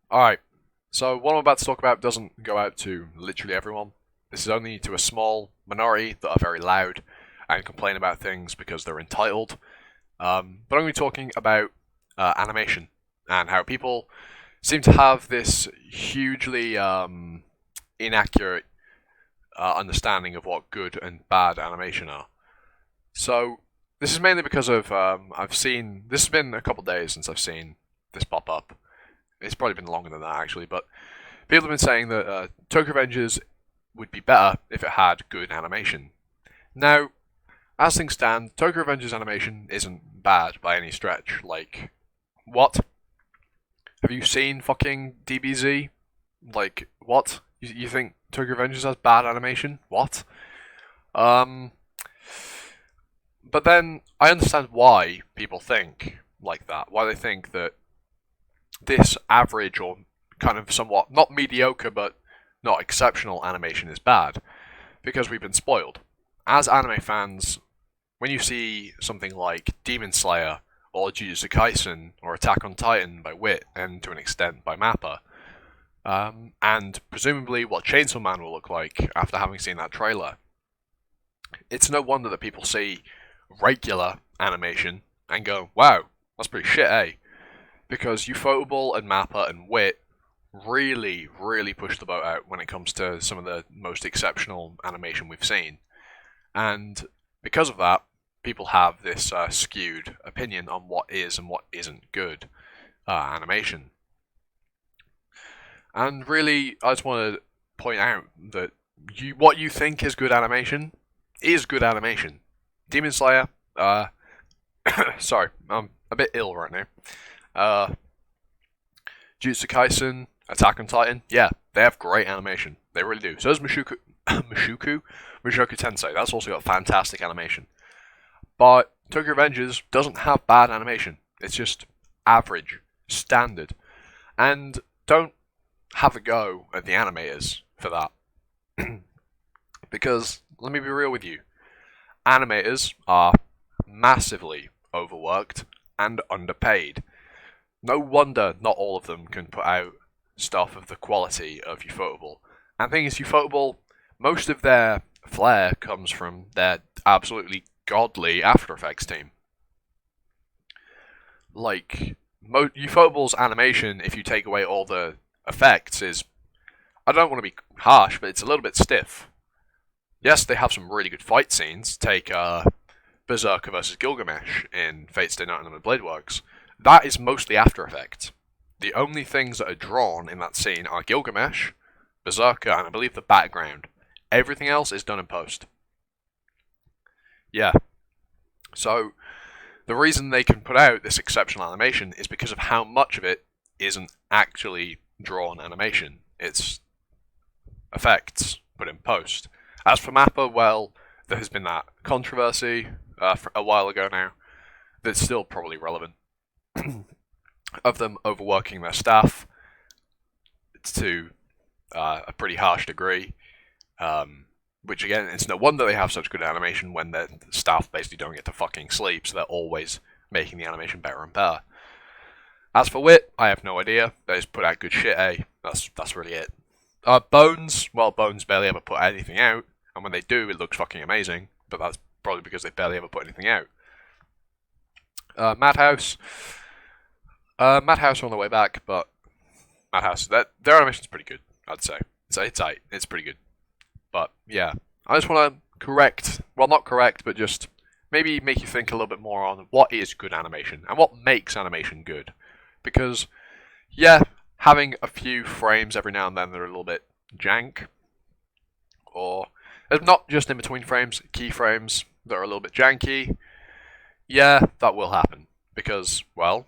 Alright, so what I'm about to talk about doesn't go out to literally everyone. This is only to a small minority that are very loud and complain about things because they're entitled. But I'm going to be talking about animation and how people seem to have this hugely inaccurate understanding of what good and bad animation are. So this is mainly because of I've seen this has been a couple of days since I've seen this pop up. It's probably been longer than that actually, but people have been saying that Tokyo Revengers would be better if it had good animation. Now, as things stand, Tokyo Revengers animation isn't bad by any stretch. Like, what? Have you seen fucking DBZ? Like, what? You think Tokyo Revengers has bad animation? What? Um, but then I understand why people think like that. Why they think that this average or kind of somewhat not mediocre but not exceptional animation is bad because we've been spoiled. As anime fans, when you see something like Demon Slayer or Jujutsu Kaisen or Attack on Titan by Wit and to an extent by Mappa, and presumably what Chainsaw Man will look like after having seen that trailer, it's no wonder that people see regular animation and go, wow, that's pretty shit, eh? Because Ufotable and Mappa and Wit really, really push the boat out when it comes to some of the most exceptional animation we've seen. And because of that, people have this skewed opinion on what is and what isn't good animation. And really, I just want to point out that what you think is good animation is good animation. Demon Slayer, sorry, I'm a bit ill right now. Jujutsu Kaisen, Attack on Titan, yeah, they have great animation. They really do. So does Mushoku Tensei. That's also got fantastic animation. But Tokyo Revengers doesn't have bad animation. It's just average, standard. And don't have a go at the animators for that. Because, let me be real with you, animators are massively overworked and underpaid. No wonder not all of them can put out stuff of the quality of Ufotable. And the thing is, Ufotable, most of their flair comes from their absolutely godly After Effects team. Like, Ufotable's animation, if you take away all the effects, is, I don't want to be harsh, but it's a little bit stiff. Yes, they have some really good fight scenes. Take Berserker versus Gilgamesh in Fate Stay Night and the Blade Works. That is mostly After Effects. The only things that are drawn in that scene are Gilgamesh, Berserker, and I believe the background. Everything else is done in post. Yeah. So, the reason they can put out this exceptional animation is because of how much of it isn't actually drawn animation. It's effects put in post. As for Mappa, well, there has been that controversy a while ago now that's still probably relevant of them overworking their staff to a pretty harsh degree. Which again, it's no wonder they have such good animation when their staff basically don't get to fucking sleep, so they're always making the animation better and better. As for Wit, I have no idea. They just put out good shit, eh? That's really it. Bones, well, Bones barely ever put anything out, and when they do, it looks fucking amazing. But that's probably because they barely ever put anything out. Madhouse, Madhouse are on the way back, but Madhouse, their animation's pretty good. I'd say it's tight. It's pretty good. But yeah, I just want to correct, well, not correct, but just maybe make you think a little bit more on what is good animation and what makes animation good. Because, yeah, having a few frames every now and then that are a little bit jank, or not just in between frames, keyframes that are a little bit janky, yeah, that will happen. Because, well,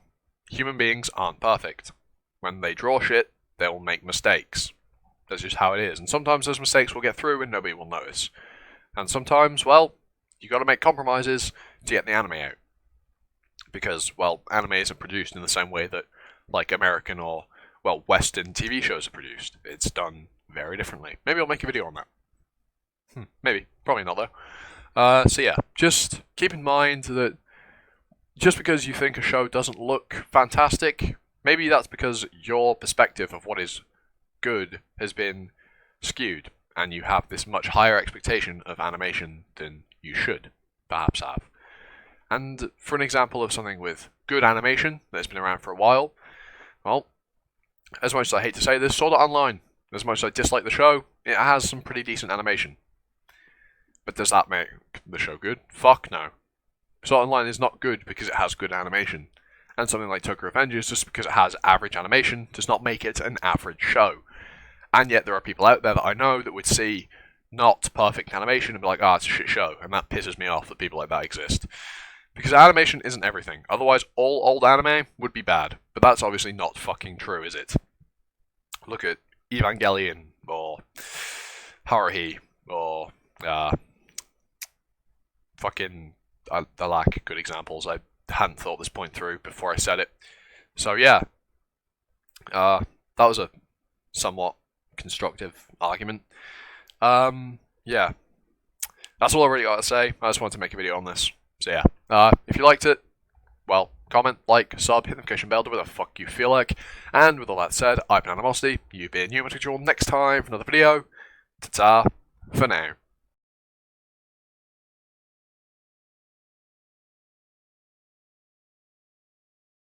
human beings aren't perfect. When they draw shit, they'll make mistakes. That's just how it is. And sometimes those mistakes will get through and nobody will notice. And sometimes, well, you got to make compromises to get the anime out. Because, well, anime isn't produced in the same way that, like, American or, well, Western TV shows are produced. It's done very differently. Maybe I'll make a video on that. Maybe. Probably not, though. So yeah, just keep in mind that just because you think a show doesn't look fantastic Maybe that's because your perspective of what is good has been skewed, and you have this much higher expectation of animation than you should perhaps have. And for an example of something with good animation that's been around for a while, well, as much as I hate to say this, Sword Art Online, as much as I dislike the show, it has some pretty decent animation. But does that make the show good? Fuck no. Sword Art Online is not good because it has good animation. And something like Tokyo Revengers, just because it has average animation, does not make it an average show. And yet there are people out there that I know that would see not perfect animation and be like, it's a shit show. And that pisses me off that people like that exist. Because animation isn't everything. Otherwise, all old anime would be bad. But that's obviously not fucking true, is it? Look at Evangelion, or Haruhi, or fucking... I lack good examples. I hadn't thought this point through before I said it. So yeah, that was a somewhat constructive argument. Yeah, that's all I really got to say. I just wanted to make a video on this. So yeah, if you liked it, well, comment, like, sub, hit the notification bell, do whatever the fuck you feel like. And with all that said, I've been Animosity, you've been you, I'll catch you all next time for another video. Ta-ta, for now.